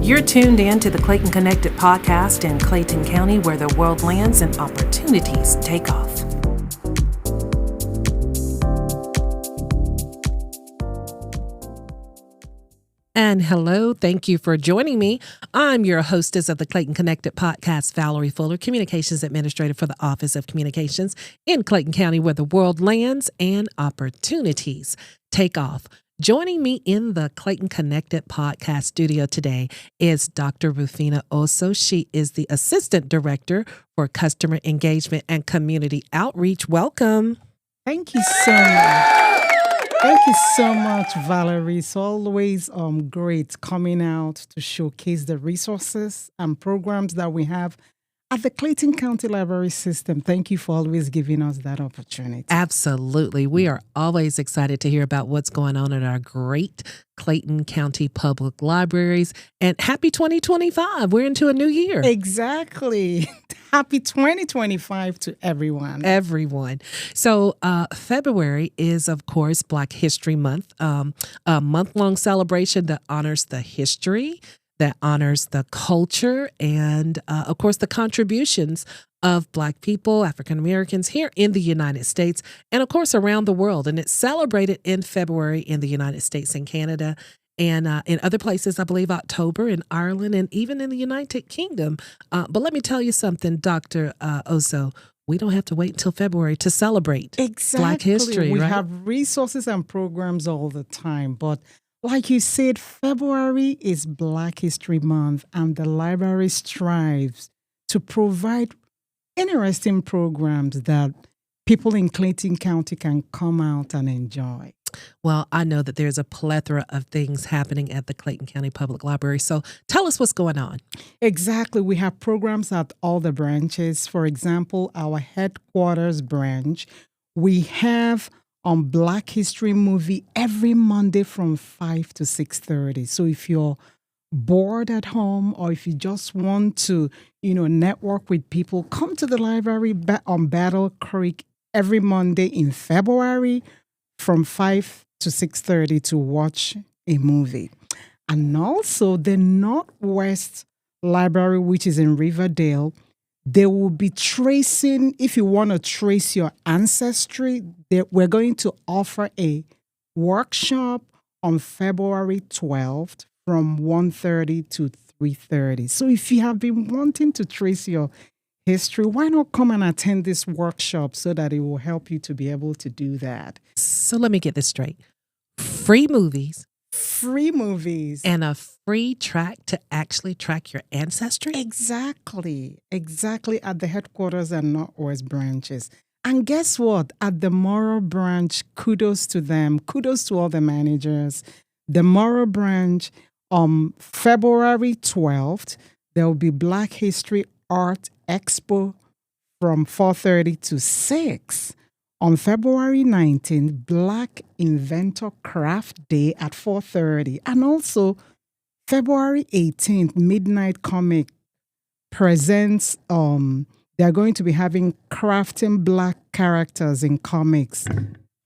You're tuned in to the Clayton Connected podcast in Clayton County, where the world lands and opportunities take off. And hello, thank you for joining me. I'm your hostess of the Clayton Connected podcast, Valerie Fuller, Communications Administrator for the Office of Communications in Clayton County, where the world lands and opportunities take off. Joining me in the Clayton Connected podcast studio today is Dr. Ruphina Ozoh. She is the Assistant Director for Customer Engagement and Community Outreach. Welcome. Thank you so much. Thank you so much, Valerie. It's always great coming out to showcase the resources and programs that we have at the Clayton County Library System. Thank you for always giving us that opportunity. Absolutely. We are always excited to hear about what's going on at our great Clayton County Public Libraries. And happy 2025. We're into a new year. Exactly. Happy 2025 to everyone. Everyone. So February is, of course, Black History Month, a month-long celebration that honors the history, that honors the culture, and, of course, the contributions of Black people, African Americans here in the United States, and, of course, around the world. And it's celebrated in February in the United States and Canada, and in other places, I believe October in Ireland and even in the United Kingdom. But let me tell you something, Dr. Ozoh. We don't have to wait until February to celebrate Black history. We right? have resources and programs all the time, but like you said, February is Black History Month, and the library strives to provide interesting programs that people in Clayton County can come out and enjoy. Well, I know that there's a plethora of things happening at the Clayton County Public Library. So tell us what's going on. Exactly. We have programs at all the branches. For example, our headquarters branch, we have Black History movie every Monday from 5 to 6:30. So if you're bored at home, or if you just want to, network with people, come to the library on Battle Creek every Monday in February from 5 to 6:30 to watch a movie. And also the Northwest Library, which is in Riverdale, they will be tracing, if you want to trace your ancestry, we're going to offer a workshop on February 12th from 1:30 to 3:30. So if you have been wanting to trace your history, why not come and attend this workshop so that it will help you to be able to do that? So let me get this straight. Free movies. Free movies. And a free track to actually track your ancestry? Exactly at the headquarters and Northwest branches. And guess what? At the Morrow branch, kudos to them. Kudos to all the managers. The Morrow branch, February 12th, there will be Black History Art Expo from 4:30 to 6. On February 19th, Black Inventor Craft Day at 4:30. And also, February 18th, Midnight Comic presents, they're going to be having Crafting Black Characters in Comics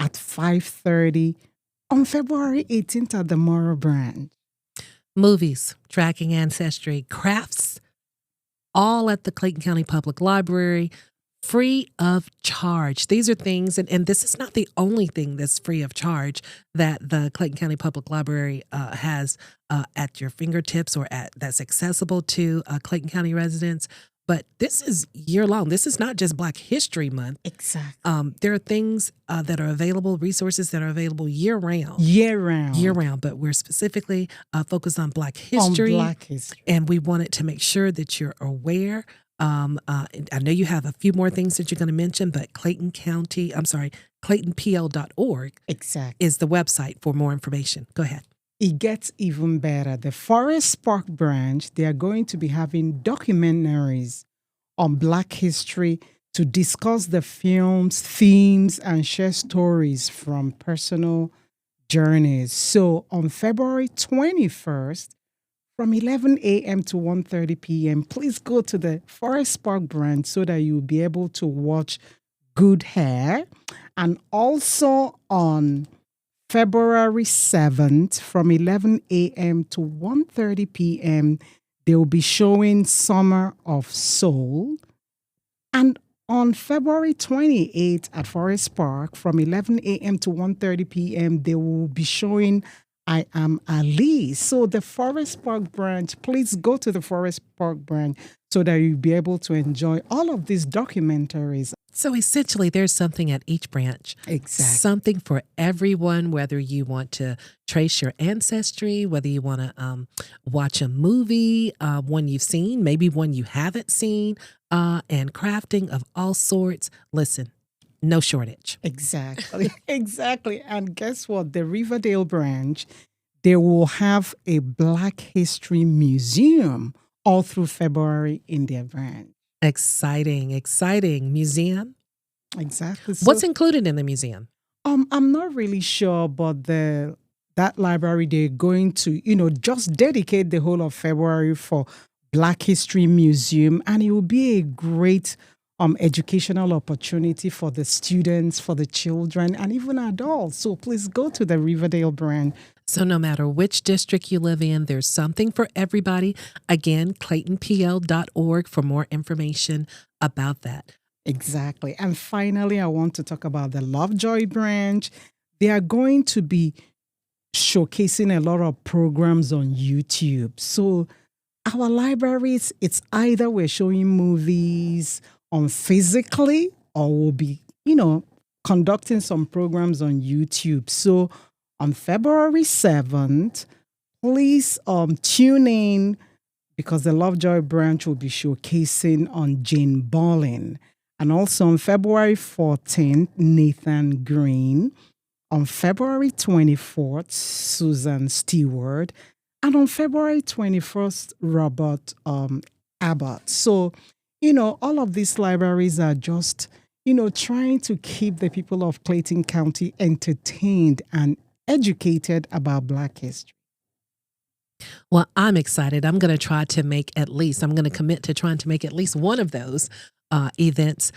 at 5:30 on February 18th at the Morrow branch. Movies, tracking ancestry, crafts, all at the Clayton County Public Library. Free of charge. These are things, and this is not the only thing that's free of charge that the Clayton County Public Library has at your fingertips or that's accessible to Clayton County residents. But this is year-long. This is not just Black History Month. Exactly. There are things that are available, resources that are available year-round. Year-round. But we're specifically focused on Black history. And we wanted to make sure that you're aware. I know you have a few more things that you're going to mention, but ClaytonPL.org is the website for more information. Go ahead. It gets even better. The Forest Park branch, they are going to be having documentaries on Black history to discuss the films, themes, and share stories from personal journeys. So on February 21st, from 11 a.m. to 1:30 p.m., please go to the Forest Park branch so that you'll be able to watch good hair. And also on February 7th from 11 a.m. to 1:30 p.m., they will be showing Summer of Soul. And on February 28th at Forest Park from 11 a.m. to 1:30 p.m., they will be showing I Am Allthis. So the Forest Park branch, please go to the Forest Park branch so that you'll be able to enjoy all of these documentaries. So essentially, there's something at each branch. Exactly. Something for everyone, whether you want to trace your ancestry, whether you want to watch a movie, one you've seen, maybe one you haven't seen, and crafting of all sorts. Listen, no shortage. Exactly. Exactly. And guess what? The Riverdale branch, they will have a Black History Museum all through February in their branch. Exciting, exciting. Museum? Exactly. What's included in the museum? I'm not really sure, but that library, they're going to, just dedicate the whole of February for Black History Museum, and it will be a great educational opportunity for the students, for the children, and even adults. So please go to the Riverdale branch. So no matter which district you live in, there's something for everybody. Again, claytonpl.org for more information about that. Exactly. And finally, I want to talk about the Lovejoy branch. They are going to be showcasing a lot of programs on YouTube. So our libraries, it's either we're showing movies on physically or we'll be, conducting some programs on YouTube. So on February 7th, please tune in because the Lovejoy branch will be showcasing on Jane Bolin. And also on February 14th, Nathan Green. On February 24th, Susan Stewart. And on February 21st, Robert Abbott. So, all of these libraries are just, trying to keep the people of Clayton County entertained and educated about Black history. Well, I'm excited. I'm going to commit to trying to make at least one of those events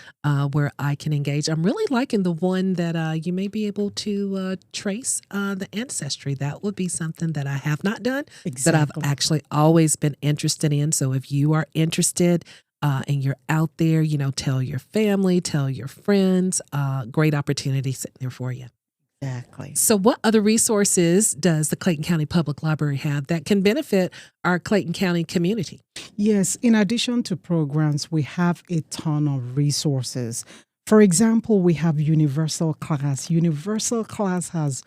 where I can engage. I'm really liking the one that you may be able to trace the ancestry. That would be something that I have not done, that I've actually always been interested in. So if you are interested and you're out there, tell your family, tell your friends, great opportunity sitting there for you. Exactly. So what other resources does the Clayton County Public Library have that can benefit our Clayton County community? Yes, in addition to programs, we have a ton of resources. For example, we have Universal Class. Universal Class has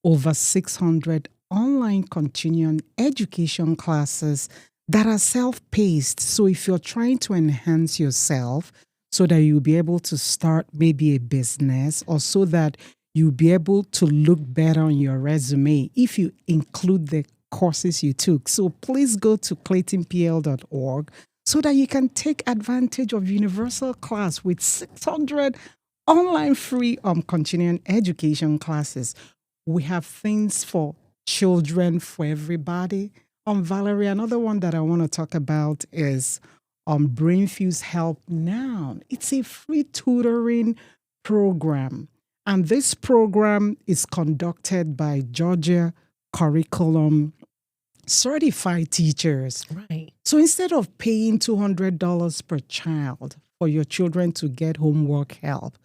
over 600 online continuing education classes that are self-paced. So if you're trying to enhance yourself so that you'll be able to start maybe a business or so that you'll be able to look better on your resume if you include the courses you took. So please go to claytonpl.org so that you can take advantage of Universal Class with 600 online free continuing education classes. We have things for children, for everybody. Valerie, another one that I want to talk about is Brainfuse Help Now. It's a free tutoring program. And this program is conducted by Georgia Curriculum certified teachers. Right. So instead of paying $200 per child for your children to get homework help,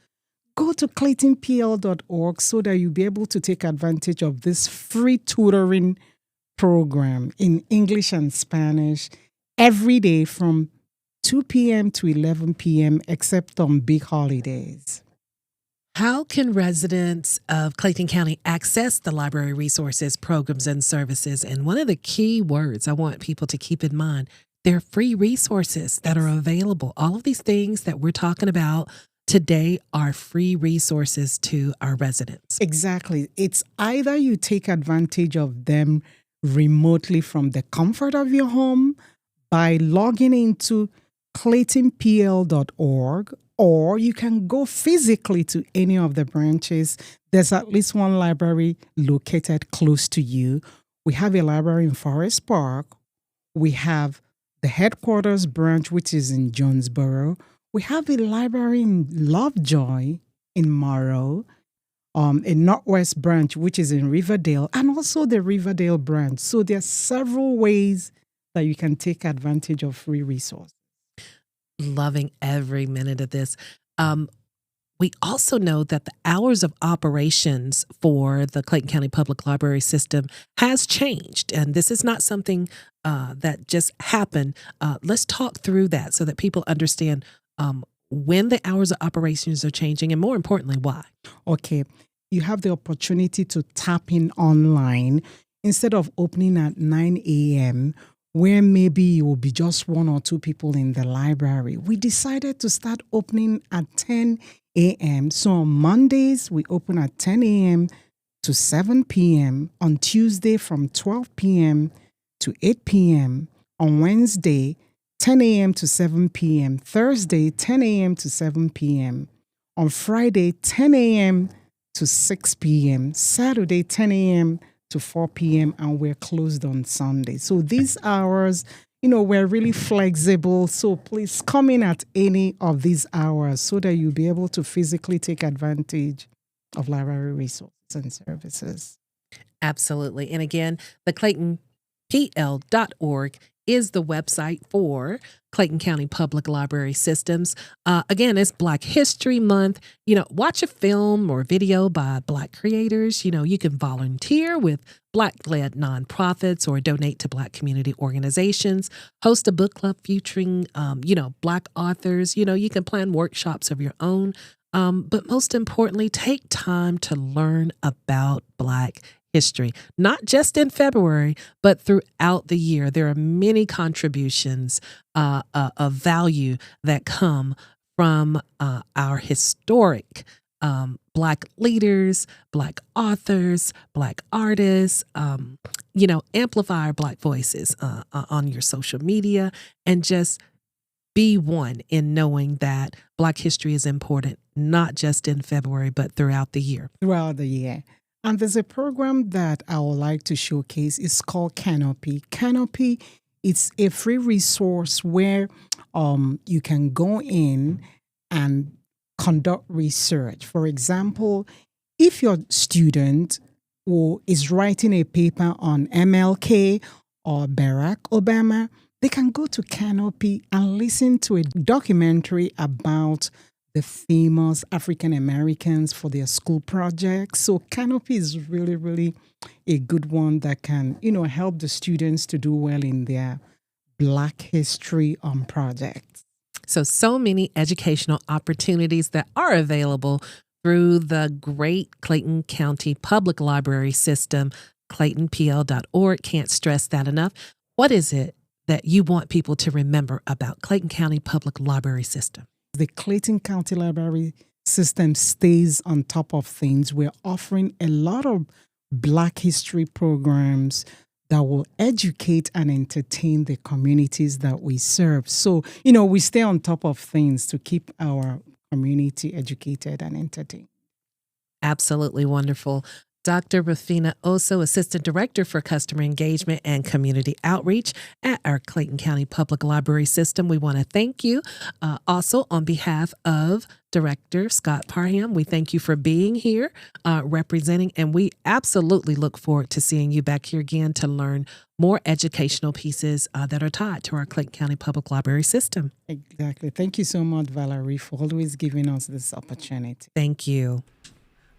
go to claytonpl.org so that you'll be able to take advantage of this free tutoring program in English and Spanish every day from 2 p.m. to 11 p.m. except on big holidays. How can residents of Clayton County access the library resources, programs, and services? And one of the key words I want people to keep in mind, they're free resources that are available. All of these things that we're talking about today are free resources to our residents. Exactly. It's either you take advantage of them remotely from the comfort of your home by logging into claytonpl.org, or you can go physically to any of the branches. There's at least one library located close to you. We have a library in Forest Park. We have the headquarters branch, which is in Jonesboro. We have a library in Lovejoy in Morrow. a Northwest branch, which is in Riverdale, and also the Riverdale branch. So there are several ways that you can take advantage of free resources. Loving every minute of this. We also know that the hours of operations for the Clayton County Public Library System has changed. And this is not something that just happened. Let's talk through that so that people understand when the hours of operations are changing and, more importantly, why. Okay. You have the opportunity to tap in online instead of opening at 9 a.m., where maybe you will be just one or two people in the library. We decided to start opening at 10 a.m. So on Mondays, we open at 10 a.m. to 7 p.m. On Tuesday, from 12 p.m. to 8 p.m. On Wednesday, 10 a.m. to 7 p.m. Thursday, 10 a.m. to 7 p.m. On Friday, 10 a.m. to 6 p.m. Saturday, 10 a.m. to 4 p.m. and we're closed on Sunday. So these hours, we're really flexible. So please come in at any of these hours so that you'll be able to physically take advantage of library resources and services. Absolutely. And again, the ClaytonPL.org is the website for Clayton County Public Library Systems. Again, it's Black History Month. Watch a film or video by Black creators. You can volunteer with Black-led nonprofits or donate to Black community organizations. Host a book club featuring, Black authors. You can plan workshops of your own. But most importantly, take time to learn about Black history, not just in February, but throughout the year. There are many contributions of value that come from our historic Black leaders, Black authors, Black artists. Amplify our Black voices on your social media and just be one in knowing that Black history is important, not just in February, but throughout the year. Throughout the year. And there's a program that I would like to showcase. It's called Canopy. Canopy, it's a free resource where you can go in and conduct research. For example, if your student who is writing a paper on MLK or Barack Obama, they can go to Canopy and listen to a documentary about the famous African Americans for their school projects. So Canopy is really, really a good one that can, help the students to do well in their Black history projects. So many educational opportunities that are available through the great Clayton County Public Library System, ClaytonPL.org. Can't stress that enough. What is it that you want people to remember about Clayton County Public Library System? The Clayton County Library System stays on top of things. We're offering a lot of Black history programs that will educate and entertain the communities that we serve. So, we stay on top of things to keep our community educated and entertained. Absolutely wonderful. Dr. Ruphina Ozoh, Assistant Director for Customer Engagement and Community Outreach at our Clayton County Public Library System. We want to thank you. Also, on behalf of Director Scott Parham, we thank you for being here representing, and we absolutely look forward to seeing you back here again to learn more educational pieces that are tied to our Clayton County Public Library System. Exactly. Thank you so much, Valerie, for always giving us this opportunity. Thank you.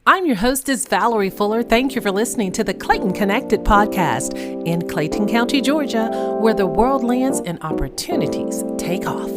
I'm your hostess, Valerie Fuller. Thank you for listening to the Clayton Connected podcast in Clayton County, Georgia, where the world lands and opportunities take off.